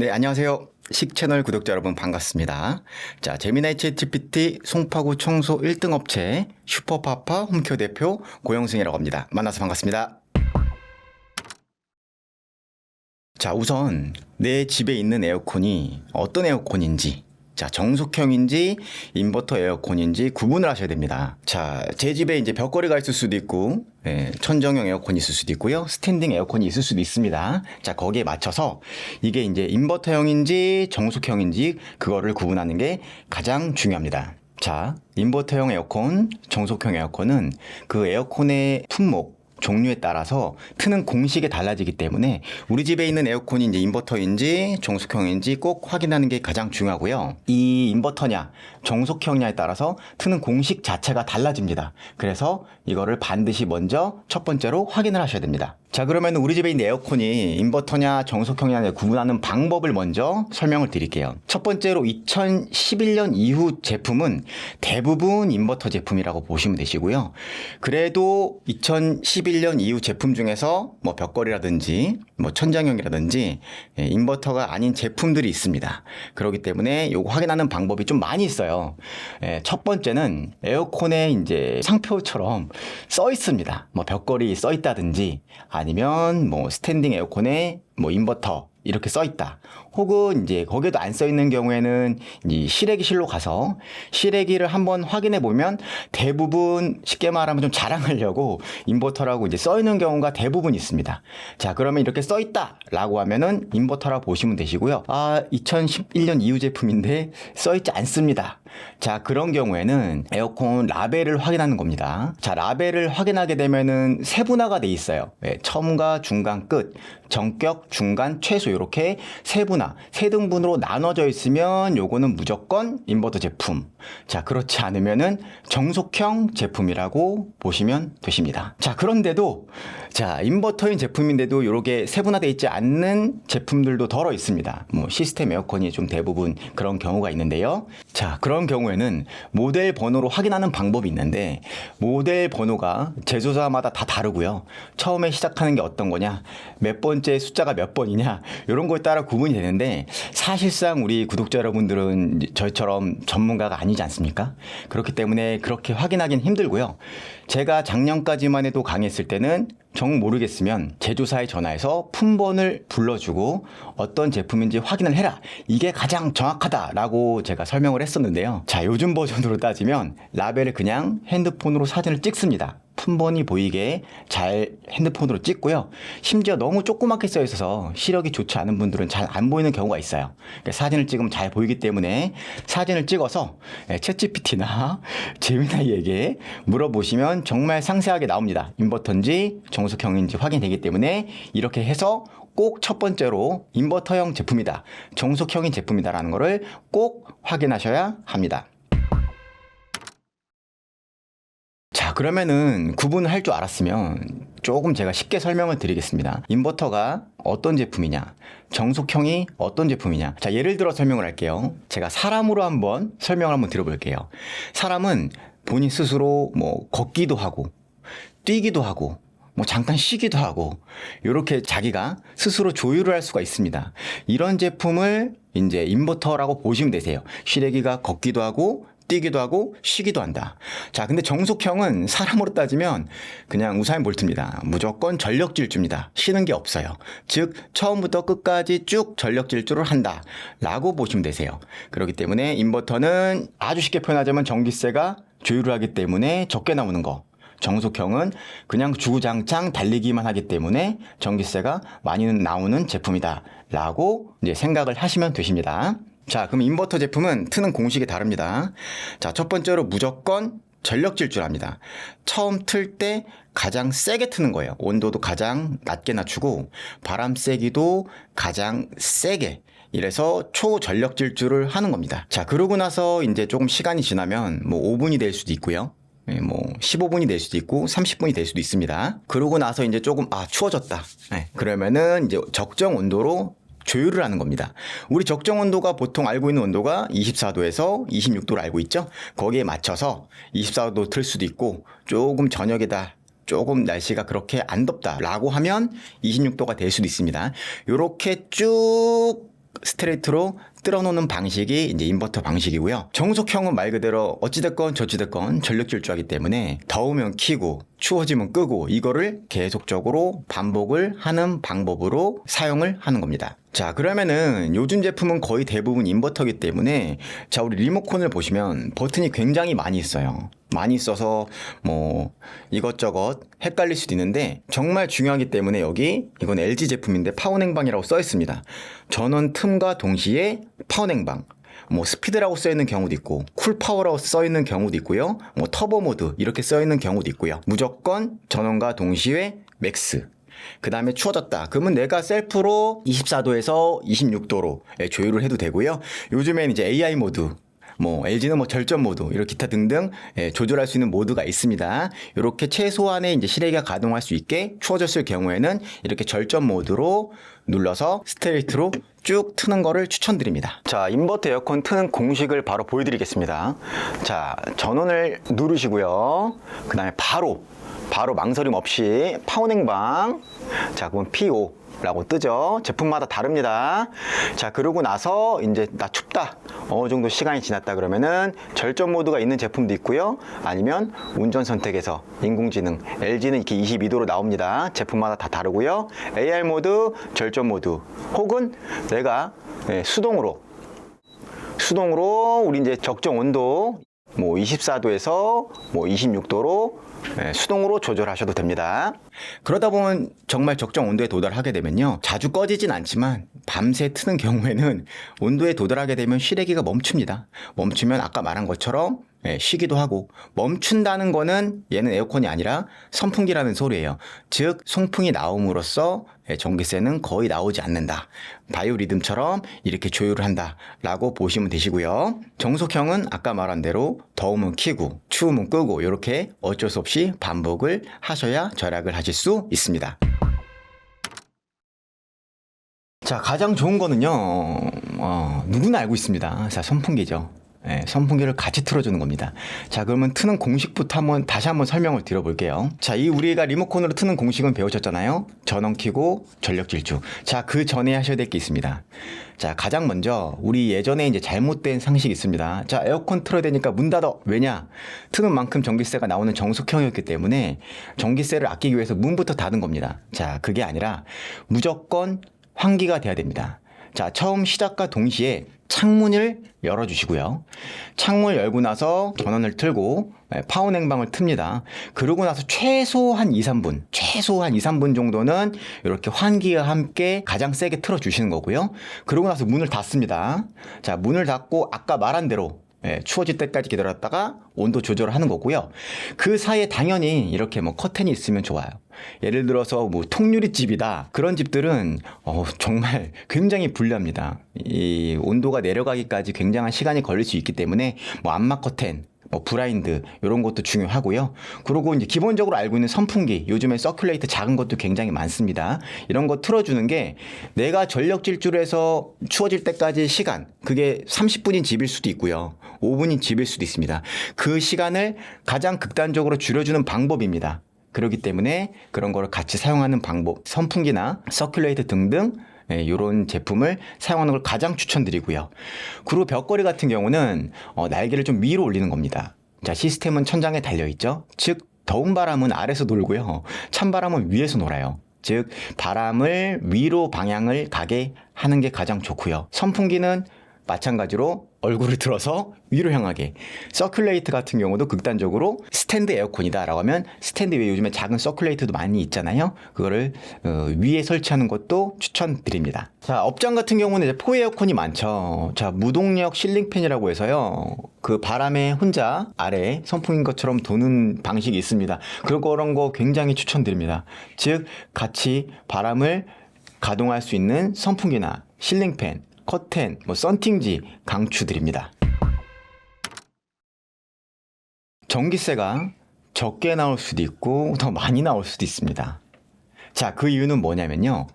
네, 안녕하세요. 식채널 구독자 여러분 반갑습니다. 자, 제미나이 챗GPT 송파구 청소 1등 업체 슈퍼파파 홈케어 대표 고영승이라고 합니다. 만나서 반갑습니다. 자, 우선 내 집에 있는 에어컨이 어떤 에어컨인지, 자, 정속형인지 인버터 에어컨인지 구분을 하셔야 됩니다. 자, 제 집에 이제 벽걸이가 있을 수도 있고, 천정형 에어컨이 있을 수도 있고요. 스탠딩 에어컨이 있을 수도 있습니다. 자, 거기에 맞춰서 이게 이제 인버터형인지 정속형인지 그거를 구분하는 게 가장 중요합니다. 자, 인버터형 에어컨, 정속형 에어컨은 그 에어컨의 품목, 종류에 따라서 트는 공식이 달라지기 때문에 우리 집에 있는 에어컨이 이제 인버터인지 정속형인지 꼭 확인하는 게 가장 중요하고요. 이 인버터냐 정속형냐에 따라서 트는 공식 자체가 달라집니다. 그래서 이거를 반드시 먼저 첫 번째로 확인을 하셔야 됩니다. 자, 그러면 우리 집에 있는 에어컨이 인버터냐 정속형이냐 구분하는 방법을 먼저 설명을 드릴게요. 첫 번째로 2011년 이후 제품은 대부분 인버터 제품이라고 보시면 되시고요. 그래도 2011년 이후 제품 중에서 뭐 벽걸이라든지 뭐 천장형이라든지 인버터가 아닌 제품들이 있습니다. 그렇기 때문에 이거 확인하는 방법이 좀 많이 있어요. 첫 번째는 에어컨에 이제 상표처럼 써 있습니다. 뭐 벽걸이 써 있다든지 아니면 뭐 스탠딩 에어컨에 뭐 인버터 이렇게 써 있다. 혹은 이제 거기에도 안 써 있는 경우에는 이 실외기실로 가서 실외기를 한번 확인해 보면 대부분 쉽게 말하면 좀 자랑하려고 인버터라고 이제 써 있는 경우가 대부분 있습니다. 자, 그러면 이렇게 써 있다라고 하면은 인버터라고 보시면 되시고요. 2011년 이후 제품인데 써 있지 않습니다. 자, 그런 경우에는 에어컨 라벨을 확인하는 겁니다. 자, 라벨을 확인하게 되면은 세분화가 돼 있어요. 처음과 중간, 끝, 정격, 중간, 최소 이렇게 세분화, 세 등분으로 나눠져 있으면 요거는 무조건 인버터 제품. 자, 그렇지 않으면은 정속형 제품이라고 보시면 되십니다. 자, 그런데도 자, 인버터인 제품인데도 이렇게 세분화되어 있지 않는 제품들도 덜어 있습니다. 뭐 시스템 에어컨이 좀 대부분 그런 경우가 있는데요. 자, 그런 경우에는 모델 번호로 확인하는 방법이 있는데 모델 번호가 제조사마다 다 다르고요. 처음에 시작하는 게 어떤 거냐, 몇 번째 숫자가 몇 번이냐 이런 거에 따라 구분이 되는데 사실상 우리 구독자 여러분들은 저희처럼 전문가가 아니지 않습니까? 그렇기 때문에 그렇게 확인하기는 힘들고요. 제가 작년까지만 해도 강의했을 때는 정 모르겠으면 제조사에 전화해서 품번을 불러주고 어떤 제품인지 확인을 해라. 이게 가장 정확하다라고 제가 설명을 했었는데요. 자, 요즘 버전으로 따지면 라벨을 그냥 핸드폰으로 사진을 찍습니다. 품번이 보이게 잘 핸드폰으로 찍고요. 심지어 너무 조그맣게 써 있어서 시력이 좋지 않은 분들은 잘 안 보이는 경우가 있어요. 그러니까 사진을 찍으면 잘 보이기 때문에 사진을 찍어서 챗GPT나 제미나이에게 물어보시면 정말 상세하게 나옵니다. 인버터인지 정속형인지 확인되기 때문에 이렇게 해서 꼭 첫 번째로 인버터형 제품이다, 정속형인 제품이다라는 거를 꼭 확인하셔야 합니다. 자, 그러면은 구분을 할 줄 알았으면 조금 제가 쉽게 설명을 드리겠습니다. 인버터가 어떤 제품이냐, 정속형이 어떤 제품이냐. 자, 예를 들어 설명을 할게요. 제가 사람으로 한번 설명을 한번 드려볼게요. 사람은 본인 스스로 뭐 걷기도 하고 뛰기도 하고 뭐 잠깐 쉬기도 하고 이렇게 자기가 스스로 조율을 할 수가 있습니다. 이런 제품을 이제 인버터라고 보시면 되세요. 실외기가 걷기도 하고 뛰기도 하고 쉬기도 한다. 자, 근데 정속형은 사람으로 따지면 그냥 우사인 볼트입니다. 무조건 전력 질주입니다. 쉬는 게 없어요. 즉 처음부터 끝까지 쭉 전력 질주를 한다 라고 보시면 되세요. 그렇기 때문에 인버터는 아주 쉽게 표현하자면 전기세가 조율을 하기 때문에 적게 나오는 거, 정속형은 그냥 주구장창 달리기만 하기 때문에 전기세가 많이 나오는 제품이다 라고 이제 생각을 하시면 되십니다. 자, 그럼 인버터 제품은 트는 공식이 다릅니다. 자, 첫 번째로 무조건 전력 질주를 합니다. 처음 틀 때 가장 세게 트는 거예요. 온도도 가장 낮게 낮추고 바람 세기도 가장 세게, 이래서 초전력 질주를 하는 겁니다. 자, 그러고 나서 이제 조금 시간이 지나면 뭐 5분이 될 수도 있고요. 뭐 15분이 될 수도 있고 30분이 될 수도 있습니다. 그러고 나서 이제 조금 추워졌다. 그러면은 이제 적정 온도로 조율을 하는 겁니다. 우리 적정 온도가 보통 알고 있는 온도가 24도에서 26도를 알고 있죠. 거기에 맞춰서 24도 틀 수도 있고 조금 저녁에다 조금 날씨가 그렇게 안 덥다라고 하면 26도가 될 수도 있습니다. 이렇게 쭉 스트레이트로 뜰어놓는 방식이 이제 인버터 방식이고요. 정속형은 말 그대로 어찌됐건 저찌됐건 전력 질주하기 때문에 더우면 켜고 추워지면 끄고 이거를 계속적으로 반복을 하는 방법으로 사용을 하는 겁니다. 자, 그러면은 요즘 제품은 거의 대부분 인버터이기 때문에 자, 우리 리모컨을 보시면 버튼이 굉장히 많이 있어요. 많이 있어서 뭐 이것저것 헷갈릴 수도 있는데 정말 중요하기 때문에 여기 이건 LG 제품인데 파워냉방이라고 써 있습니다. 전원 틈과 동시에 파워냉방, 뭐 스피드라고 써 있는 경우도 있고 쿨파워라고 써 있는 경우도 있고요. 뭐 터보 모드 이렇게 써 있는 경우도 있고요. 무조건 전원과 동시에 맥스. 그 다음에 추워졌다. 그러면 내가 셀프로 24도에서 26도로 조율을 해도 되고요. 요즘엔 이제 AI 모드, 뭐 LG는 뭐 절전 모드, 이렇게 기타 등등 조절할 수 있는 모드가 있습니다. 이렇게 최소한의 이제 실외기가 가동할 수 있게 추워졌을 경우에는 이렇게 절전 모드로 눌러서 스트레이트로 쭉 트는 거를 추천드립니다. 자, 인버터 에어컨 트는 공식을 바로 보여드리겠습니다. 자, 전원을 누르시고요. 그 다음에 바로 망설임 없이 파워냉방. 자, 그럼 P5 라고 뜨죠. 제품마다 다릅니다. 자, 그러고 나서 이제 나 춥다, 어느 정도 시간이 지났다 그러면은 절전 모드가 있는 제품도 있고요. 아니면 운전 선택에서 인공지능, LG는 이렇게 22도로 나옵니다. 제품마다 다 다르고요. AR 모드, 절전 모드, 혹은 내가 수동으로 우리 이제 적정 온도 뭐 24도에서 뭐 26도로 수동으로 조절하셔도 됩니다. 그러다 보면 정말 적정 온도에 도달하게 되면요, 자주 꺼지진 않지만 밤새 트는 경우에는 온도에 도달하게 되면 실외기가 멈춥니다. 멈추면 아까 말한 것처럼 쉬기도 하고, 멈춘다는 거는 얘는 에어컨이 아니라 선풍기라는 소리예요. 즉 송풍이 나옴으로써 전기세는 거의 나오지 않는다. 바이오리듬처럼 이렇게 조율을 한다 라고 보시면 되시고요. 정속형은 아까 말한 대로 더우면 켜고 추우면 끄고 이렇게 어쩔 수 없이 반복을 하셔야 절약을 하실 수 있습니다. 자, 가장 좋은 거는요, 누구나 알고 있습니다. 자, 선풍기죠. 선풍기를 같이 틀어주는 겁니다. 자, 그러면 트는 공식부터 다시 한번 설명을 드려볼게요. 자, 이 우리가 리모컨으로 트는 공식은 배우셨잖아요. 전원 켜고 전력 질주. 자, 그 전에 하셔야 될 게 있습니다. 자, 가장 먼저 우리 예전에 이제 잘못된 상식이 있습니다. 자, 에어컨 틀어야 되니까 문 닫아. 왜냐? 트는 만큼 전기세가 나오는 정속형이었기 때문에 전기세를 아끼기 위해서 문부터 닫은 겁니다. 자, 그게 아니라 무조건 환기가 돼야 됩니다. 자, 처음 시작과 동시에 창문을 열어주시고요. 창문을 열고 나서 전원을 틀고 파워냉방을 틉니다. 그러고 나서 최소한 2, 3분 정도는 이렇게 환기와 함께 가장 세게 틀어주시는 거고요. 그러고 나서 문을 닫습니다. 자, 문을 닫고 아까 말한 대로 추워질 때까지 기다렸다가 온도 조절을 하는 거고요. 그 사이에 당연히 이렇게 뭐 커튼이 있으면 좋아요. 예를 들어서 뭐 통유리집이다, 그런 집들은 정말 굉장히 불리합니다. 이 온도가 내려가기까지 굉장한 시간이 걸릴 수 있기 때문에 뭐 암막 커튼, 뭐 브라인드 이런 것도 중요하고요. 그리고 이제 기본적으로 알고 있는 선풍기, 요즘에 서큘레이터 작은 것도 굉장히 많습니다. 이런 거 틀어주는 게 내가 전력 질주해서 추워질 때까지 시간, 그게 30분인 집일 수도 있고요, 5분인 집일 수도 있습니다. 그 시간을 가장 극단적으로 줄여주는 방법입니다. 그렇기 때문에 그런 거를 같이 사용하는 방법, 선풍기나 서큘레이터 등등 이런 제품을 사용하는 걸 가장 추천드리고요. 그리고 벽걸이 같은 경우는 날개를 좀 위로 올리는 겁니다. 자, 시스템은 천장에 달려있죠. 즉 더운 바람은 아래에서 돌고요, 찬 바람은 위에서 놀아요. 즉 바람을 위로 방향을 가게 하는 게 가장 좋고요. 선풍기는 마찬가지로 얼굴을 들어서 위로 향하게. 서큘레이터 같은 경우도 극단적으로 스탠드 에어컨이다 라고 하면 스탠드 위에 요즘에 작은 서큘레이터도 많이 있잖아요. 그거를 위에 설치하는 것도 추천드립니다. 자, 업장 같은 경우는 이제 포 에어컨이 많죠. 자, 무동력 실링팬이라고 해서요, 그 바람에 혼자 아래 선풍인 것처럼 도는 방식이 있습니다. 그런 거 굉장히 추천드립니다. 즉 같이 바람을 가동할 수 있는 선풍기나 실링팬, 커튼, 뭐 썬팅지 강추드립니다. 전기세가 적게 나올 수도 있고 더 많이 나올 수도 있습니다. 자, 그 이유는 뭐냐면요,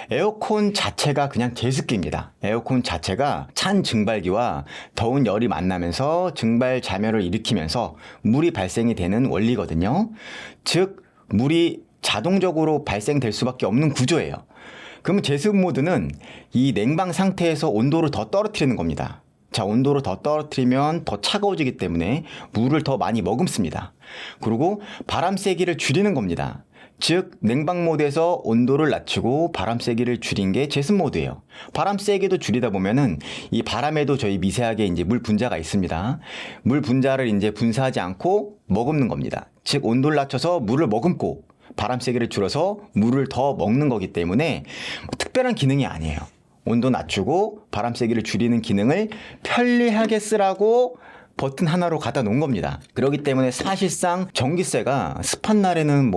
에어컨 자체가 그냥 제습기입니다. 에어컨 자체가 찬 증발기와 더운 열이 만나면서 증발 잠열을 일으키면서 물이 발생이 되는 원리거든요. 즉 물이 자동적으로 발생될 수밖에 없는 구조예요. 그러면 제습 모드는 이 냉방 상태에서 온도를 더 떨어뜨리는 겁니다. 자, 온도를 더 떨어뜨리면 더 차가워지기 때문에 물을 더 많이 머금습니다. 그리고 바람 세기를 줄이는 겁니다. 즉 냉방 모드에서 온도를 낮추고 바람 세기를 줄인 게 제습 모드예요. 바람 세기도 줄이다 보면은 이 바람에도 저희 미세하게 이제 물 분자가 있습니다. 물 분자를 이제 분사하지 않고 머금는 겁니다. 즉 온도를 낮춰서 물을 머금고 바람 세기를 줄여서 물을 더 먹는 거기 때문에 특별한 기능이 아니에요. 온도 낮추고 바람 세기를 줄이는 기능을 편리하게 쓰라고 버튼 하나로 갖다 놓은 겁니다. 그렇기 때문에 사실상 전기세가 습한 날에는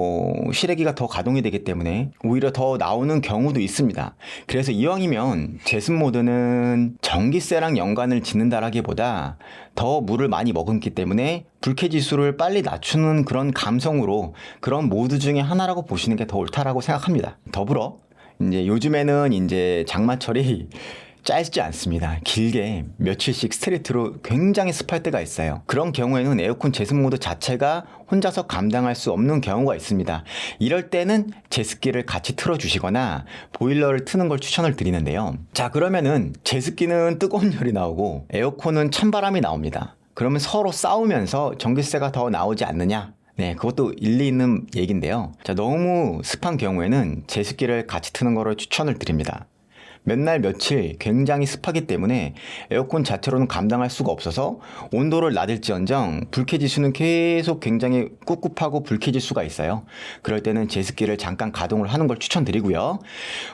실외기가 더 가동이 되기 때문에 오히려 더 나오는 경우도 있습니다. 그래서 이왕이면 제습 모드는 전기세랑 연관을 짓는다라기보다 더 물을 많이 머금기 때문에 불쾌 지수를 빨리 낮추는 그런 감성으로 그런 모드 중에 하나라고 보시는 게 더 옳다라고 생각합니다. 더불어 이제 요즘에는 이제 장마철이 짧지 않습니다. 길게 며칠씩 스트레이트로 굉장히 습할 때가 있어요. 그런 경우에는 에어컨 제습 모드 자체가 혼자서 감당할 수 없는 경우가 있습니다. 이럴 때는 제습기를 같이 틀어주시거나 보일러를 트는 걸 추천을 드리는데요. 자, 그러면은 제습기는 뜨거운 열이 나오고 에어컨은 찬바람이 나옵니다. 그러면 서로 싸우면서 전기세가 더 나오지 않느냐? 네, 그것도 일리 있는 얘기인데요. 자, 너무 습한 경우에는 제습기를 같이 트는 거를 추천을 드립니다. 몇 날 며칠 굉장히 습하기 때문에 에어컨 자체로는 감당할 수가 없어서 온도를 낮을지언정 불쾌 지수는 계속 굉장히 꿉꿉하고 불쾌질 수가 있어요. 그럴 때는 제습기를 잠깐 가동을 하는 걸 추천드리고요.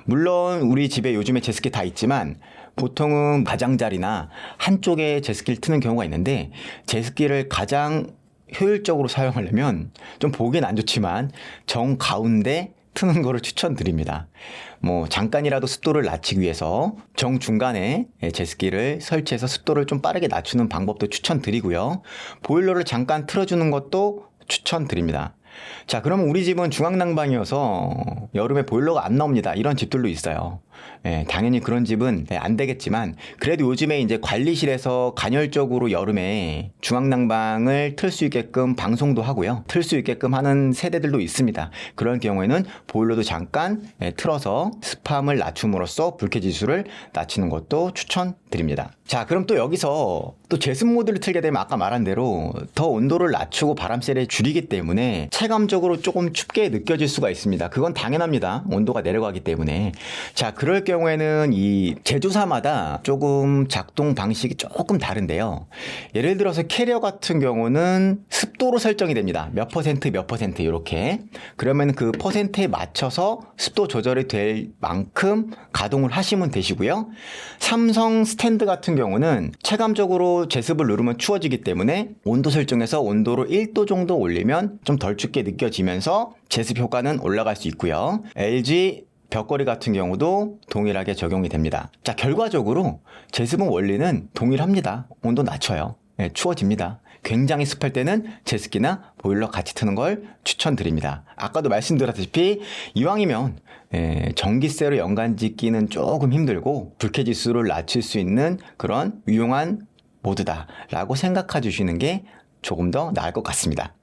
물론 우리 집에 요즘에 제습기 다 있지만 보통은 가장자리나 한쪽에 제습기를 트는 경우가 있는데 제습기를 가장 효율적으로 사용하려면 좀 보기엔 안 좋지만 정 가운데 트는 거를 추천드립니다. 잠깐이라도 습도를 낮추기 위해서 정중간에 제습기를 설치해서 습도를 좀 빠르게 낮추는 방법도 추천드리고요. 보일러를 잠깐 틀어주는 것도 추천드립니다. 자, 그러면 우리 집은 중앙난방이어서 여름에 보일러가 안 나옵니다. 이런 집들도 있어요. 당연히 그런 집은 안 되겠지만 그래도 요즘에 이제 관리실에서 간헐적으로 여름에 중앙난방을 틀 수 있게끔 방송도 하고요. 틀 수 있게끔 하는 세대들도 있습니다. 그런 경우에는 보일러도 잠깐 틀어서 습함을 낮춤으로써 불쾌 지수를 낮추는 것도 추천드립니다. 자, 그럼 또 여기서 또 제습 모드를 틀게 되면 아까 말한 대로 더 온도를 낮추고 바람세를 줄이기 때문에 체감적으로 조금 춥게 느껴질 수가 있습니다. 그건 당연합니다. 온도가 내려가기 때문에. 자, 그럴 경우에는 이 제조사마다 조금 작동 방식이 조금 다른데요. 예를 들어서 캐리어 같은 경우는 습도로 설정이 됩니다. 몇 퍼센트 이렇게. 그러면 그 퍼센트에 맞춰서 습도 조절이 될 만큼 가동을 하시면 되시고요. 삼성 스탠드 같은 경우는 체감적으로 제습을 누르면 추워지기 때문에 온도 설정에서 온도를 1도 정도 올리면 좀 덜 춥게 느껴지면서 제습 효과는 올라갈 수 있고요. LG 벽걸이 같은 경우도 동일하게 적용이 됩니다. 자, 결과적으로 제습은 원리는 동일합니다. 온도 낮춰요. 추워집니다. 굉장히 습할 때는 제습기나 보일러 같이 트는 걸 추천드립니다. 아까도 말씀드렸다시피 이왕이면 전기세로 연관 짓기는 조금 힘들고 불쾌 지수를 낮출 수 있는 그런 유용한 모드다라고 생각해 주시는 게 조금 더 나을 것 같습니다.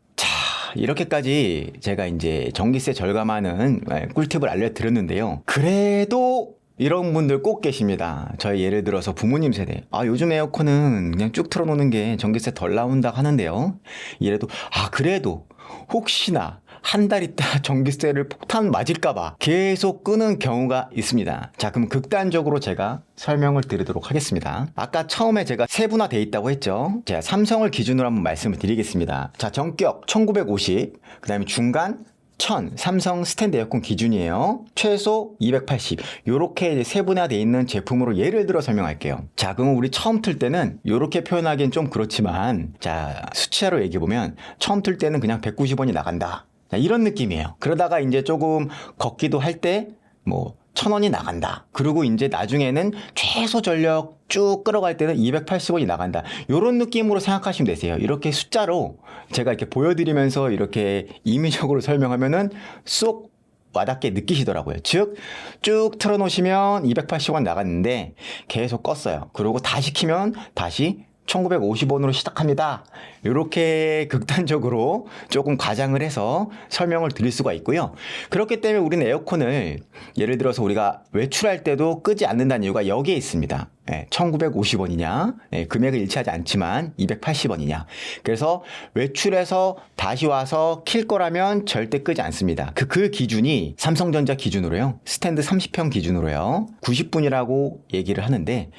이렇게까지 제가 이제 전기세 절감하는 꿀팁을 알려드렸는데요. 그래도 이런 분들 꼭 계십니다. 저희 예를 들어서 부모님 세대. 요즘 에어컨은 그냥 쭉 틀어놓는 게 전기세 덜 나온다 하는데요. 이래도 그래도 혹시나 한 달 있다 전기세를 폭탄 맞을까봐 계속 끄는 경우가 있습니다. 자, 그럼 극단적으로 제가 설명을 드리도록 하겠습니다. 아까 처음에 제가 세분화되어 있다고 했죠. 제가 삼성을 기준으로 한번 말씀을 드리겠습니다. 자, 전격 1950, 그 다음에 중간 1000, 삼성 스탠드 에어컨 기준이에요. 최소 280. 요렇게 세분화되어 있는 제품으로 예를 들어 설명할게요. 자, 그럼 우리 처음 틀 때는 요렇게 표현하기엔 좀 그렇지만, 자, 수치화로 얘기해보면 처음 틀 때는 그냥 190원이 나간다. 자, 이런 느낌이에요. 그러다가 이제 조금 걷기도 할 때 1000원이 나간다. 그리고 이제 나중에는 최소 전력 쭉 끌어갈 때는 280원이 나간다. 이런 느낌으로 생각하시면 되세요. 이렇게 숫자로 제가 이렇게 보여드리면서 이렇게 임의적으로 설명하면은 쏙 와닿게 느끼시더라고요. 즉, 쭉 틀어놓으시면 280원 나갔는데 계속 껐어요. 그리고 다시 키면 다시 1950원으로 시작합니다. 이렇게 극단적으로 조금 과장을 해서 설명을 드릴 수가 있고요. 그렇기 때문에 우리는 에어컨을 예를 들어서 우리가 외출할 때도 끄지 않는다는 이유가 여기에 있습니다. 1950원이냐, 금액을 일치하지 않지만 280원이냐. 그래서 외출해서 다시 와서 킬 거라면 절대 끄지 않습니다. 그 기준이 삼성전자 기준으로요. 스탠드 30평 기준으로요. 90분이라고 얘기를 하는데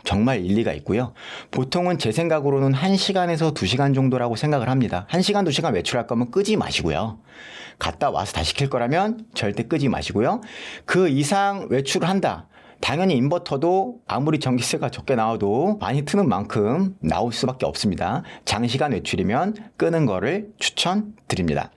정말 일리가 있고요. 보통은 제 생각으로는 1시간에서 2시간 정도라고 생각을 합니다. 1시간, 2시간 외출할 거면 끄지 마시고요. 갔다 와서 다시 킬 거라면 절대 끄지 마시고요. 그 이상 외출을 한다. 당연히 인버터도 아무리 전기세가 적게 나와도 많이 트는 만큼 나올 수밖에 없습니다. 장시간 외출이면 끄는 거를 추천드립니다.